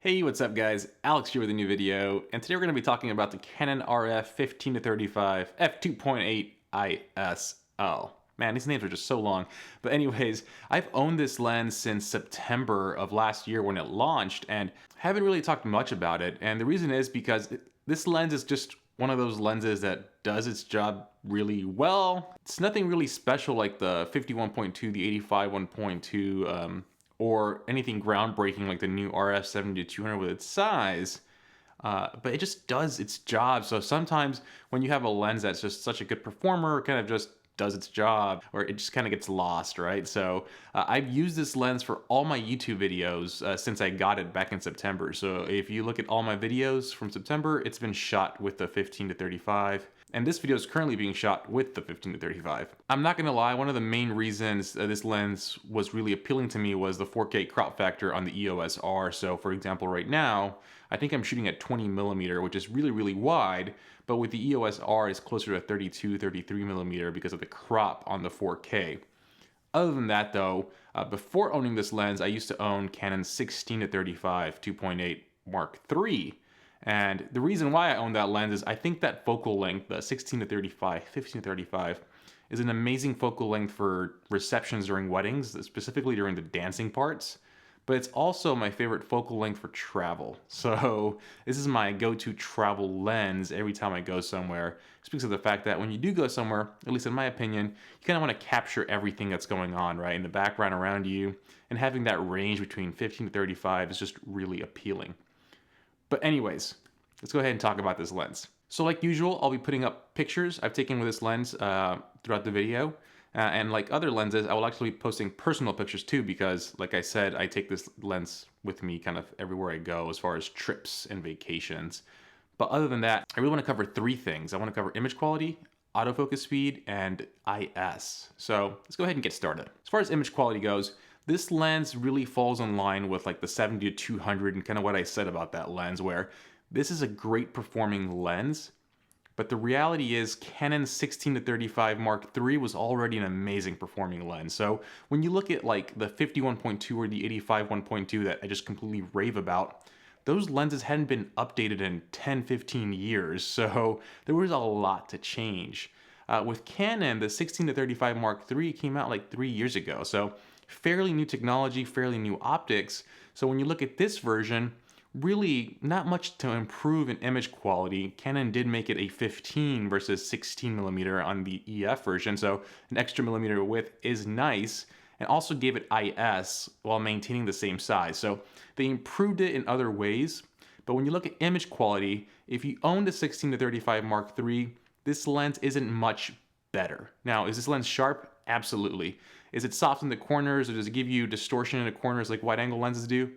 Hey, what's up guys? Alex here with a new video, and today we're going to be talking about the Canon RF 15-35 F2.8 ISL. Man, these names are just so long. But anyways, I've owned this lens since September of last year when it launched, and haven't really talked much about it. And the reason is because this lens is just one of those lenses that does its job really well. It's nothing really special like the 51.2, the 85 1.2, or anything groundbreaking like the new RF 70-200 with its size, but it just does its job. So sometimes when you have a lens that's just such a good performer, it kind of just does its job, or it just kind of gets lost, right? So I've used this lens for all my YouTube videos since I got it back in September. So if you look at all my videos from September, it's been shot with the 15-35. And this video is currently being shot with the 15-35. I'm not gonna lie, one of the main reasons this lens was really appealing to me was the 4K crop factor on the EOS R. So for example, right now, I think I'm shooting at 20mm, which is really, really wide, but with the EOS R, it's closer to 32, 33mm because of the crop on the 4K. Other than that though, before owning this lens, I used to own Canon 16-35 2.8 Mark III. And the reason why I own that lens is I think that focal length, the 16-35, 15-35, is an amazing focal length for receptions during weddings, specifically during the dancing parts. But it's also my favorite focal length for travel. So this is my go-to travel lens every time I go somewhere. It speaks of the fact that when you do go somewhere, at least in my opinion, you kind of want to capture everything that's going on, right, in the background around you. And having that range between 15-35 is just really appealing. But anyways, let's go ahead and talk about this lens. So like usual, I'll be putting up pictures I've taken with this lens throughout the video. And like other lenses, I will actually be posting personal pictures too, because like I said, I take this lens with me kind of everywhere I go as far as trips and vacations. But other than that, I really want to cover three things. I want to cover image quality, autofocus speed, and IS. So let's go ahead and get started. As far as image quality goes, this lens really falls in line with like the 70-200 and kind of what I said about that lens, where this is a great performing lens, but the reality is Canon 16-35 Mark III was already an amazing performing lens. So when you look at like the 51.2 or the 85 1.2 that I just completely rave about, those lenses hadn't been updated in 10-15 years, so there was a lot to change. With Canon, the 16-35 Mark III came out like 3 years ago, so fairly new technology, fairly new optics. So when you look at this version, really not much to improve in image quality. Canon did make it a 15 versus 16mm on the EF version, so an extra millimeter width is nice, and also gave it IS while maintaining the same size. So they improved it in other ways, but when you look at image quality, if you own the 16-35 Mark III, this lens isn't much better. Now, is this lens sharp? Absolutely. Is it soft in the corners, or does it give you distortion in the corners like wide-angle lenses do?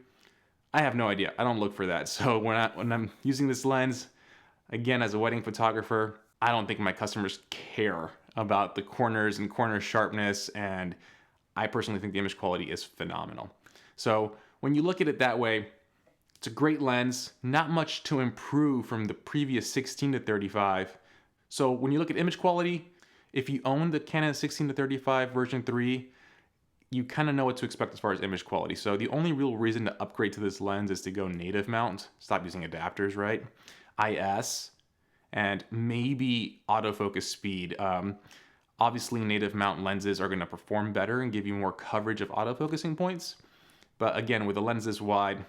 I have no idea. I don't look for that. So when I'm using this lens, again, as a wedding photographer, I don't think my customers care about the corners and corner sharpness, and I personally think the image quality is phenomenal. So when you look at it that way, it's a great lens, not much to improve from the previous 16-35. So when you look at image quality, if you own the Canon 16-35 version 3, you kind of know what to expect as far as image quality. So the only real reason to upgrade to this lens is to go native mount, stop using adapters, right? IS, and maybe autofocus speed. Obviously native mount lenses are gonna perform better and give you more coverage of autofocusing points. But again, with a lens this wide,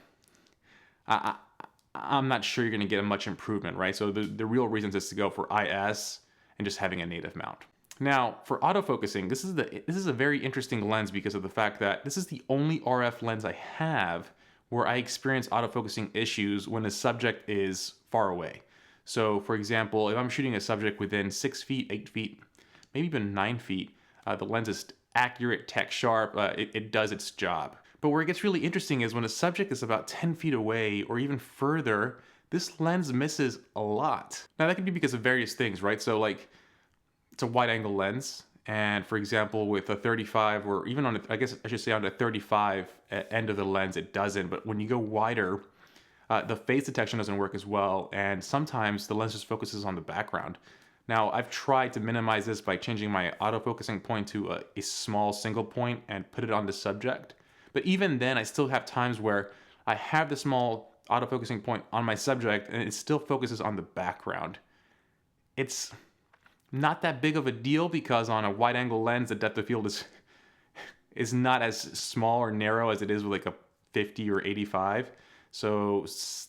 I'm not sure you're gonna get a much improvement, right? So the real reason is to go for IS and just having a native mount. Now, for autofocusing, this is a very interesting lens because of the fact that this is the only RF lens I have where I experience autofocusing issues when a subject is far away. So, for example, if I'm shooting a subject within 6 feet, 8 feet, maybe even 9 feet, the lens is accurate, tech sharp, it does its job. But where it gets really interesting is when a subject is about 10 feet away or even further, this lens misses a lot. Now, that can be because of various things, right? So, like, it's a wide angle lens, and for example with a 35, or even on I guess I should say on a 35 end of the lens, it doesn't, but when you go wider, the phase detection doesn't work as well, and sometimes the lens just focuses on the background. Now I've tried to minimize this by changing my autofocusing point to a small single point and put it on the subject, but even then I still have times where I have the small autofocusing point on my subject, and it still focuses on the background. It's not that big of a deal because on a wide angle lens, the depth of field is not as small or narrow as it is with like a 50 or 85. So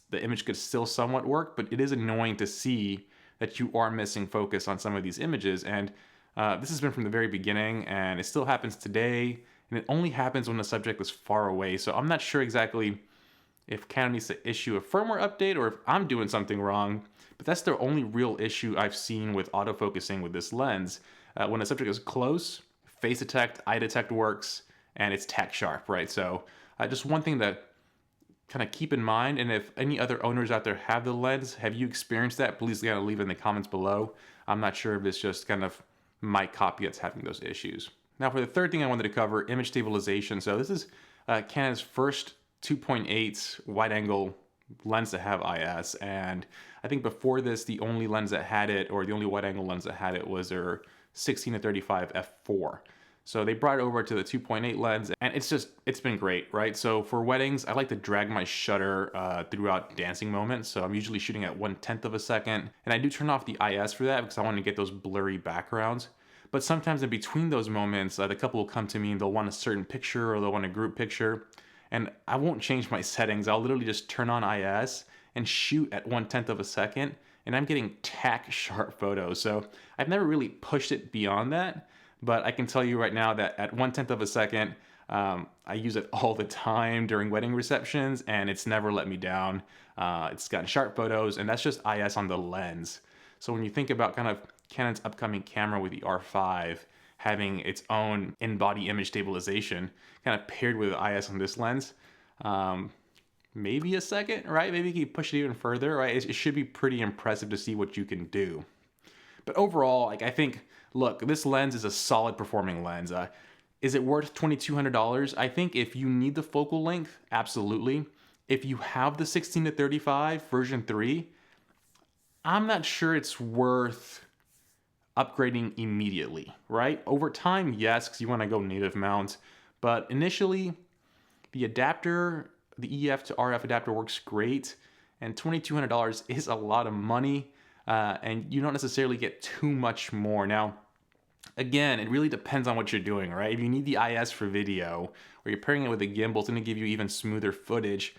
the image could still somewhat work, but it is annoying to see that you are missing focus on some of these images. And this has been from the very beginning, and it still happens today. And it only happens when the subject is far away. So I'm not sure exactly if Canon needs to issue a firmware update or if I'm doing something wrong. But that's the only real issue I've seen with autofocusing with this lens. When a subject is close, face detect, eye detect works, and it's tack sharp, right? So just one thing to kind of keep in mind, and if any other owners out there have the lens, have you experienced that? Please kind of leave it in the comments below. I'm not sure if it's just kind of my copy that's having those issues. Now for the third thing I wanted to cover, image stabilization. So this is Canon's first 2.8 wide angle lens to have IS, and I think before this the only lens that had it, or the only wide angle lens that had it, was their 16-35 f4. So they brought it over to the 2.8 lens, and it's been great, right? So for weddings, I like to drag my shutter throughout dancing moments. So I'm usually shooting at 1/10 of a second, and I do turn off the IS for that because I want to get those blurry backgrounds. But sometimes in between those moments, the couple will come to me and they'll want a certain picture or they'll want a group picture, and I won't change my settings. I'll literally just turn on IS and shoot at 1/10 of a second, and I'm getting tack sharp photos. So I've never really pushed it beyond that. But I can tell you right now that at 1/10 of a second, I use it all the time during wedding receptions, and it's never let me down. It's gotten sharp photos, and that's just IS on the lens. So when you think about kind of Canon's upcoming camera with the R5 having its own in-body image stabilization, kind of paired with IS on this lens, maybe a second, right? Maybe you can push it even further, right? It should be pretty impressive to see what you can do. But overall, like, I think, look, this lens is a solid performing lens. Is it worth $2,200? I think if you need the focal length, absolutely. If you have the 16-35 version 3, I'm not sure it's worth upgrading immediately, right? Over time, yes, because you want to go native mount. But initially, the adapter, the EF to RF adapter works great, and $2,200 is a lot of money. And you don't necessarily get too much more. Now, again, it really depends on what you're doing, right? If you need the IS for video, or you're pairing it with a gimbal, it's going to give you even smoother footage,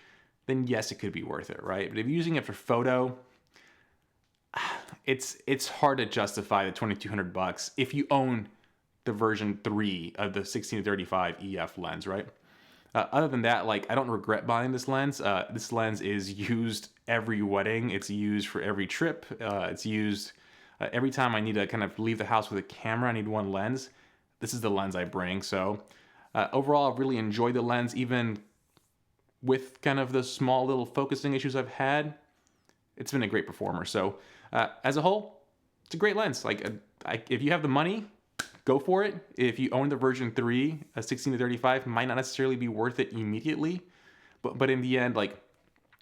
then yes, it could be worth it, right? But if you're using it for photo, it's hard to justify the $2,200 if you own the version 3 of the 16-35 EF lens, right? Other than that, like, I don't regret buying this lens. This lens is used every wedding. It's used for every trip. It's used every time I need to kind of leave the house with a camera. I need one lens. This is the lens I bring. So overall, I've really enjoyed the lens, even with kind of the small little focusing issues I've had. It's been a great performer. So as a whole, it's a great lens. Like, if you have the money, go for it. If you own the version 3, a 16-35 might not necessarily be worth it immediately, but in the end, like,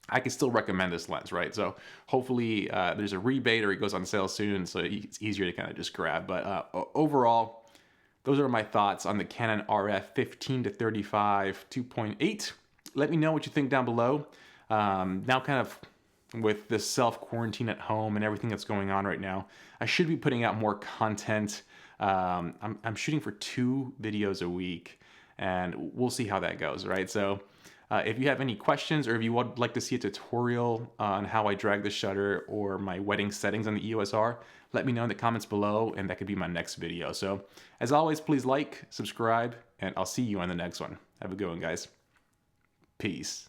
I can still recommend this lens, right? So hopefully there's a rebate or it goes on sale soon, so it's easier to kind of just grab. But overall, those are my thoughts on the Canon RF 15-35 2.8. Let me know what you think down below. Now, kind of with this self-quarantine at home and everything that's going on right now, I should be putting out more content. I'm shooting for 2 videos a week, and we'll see how that goes, right? So if you have any questions, or if you would like to see a tutorial on how I drag the shutter or my wedding settings on the EOS R, let me know in the comments below, and that could be my next video. So as always, please like, subscribe, and I'll see you on the next one. Have a good one, guys. Peace.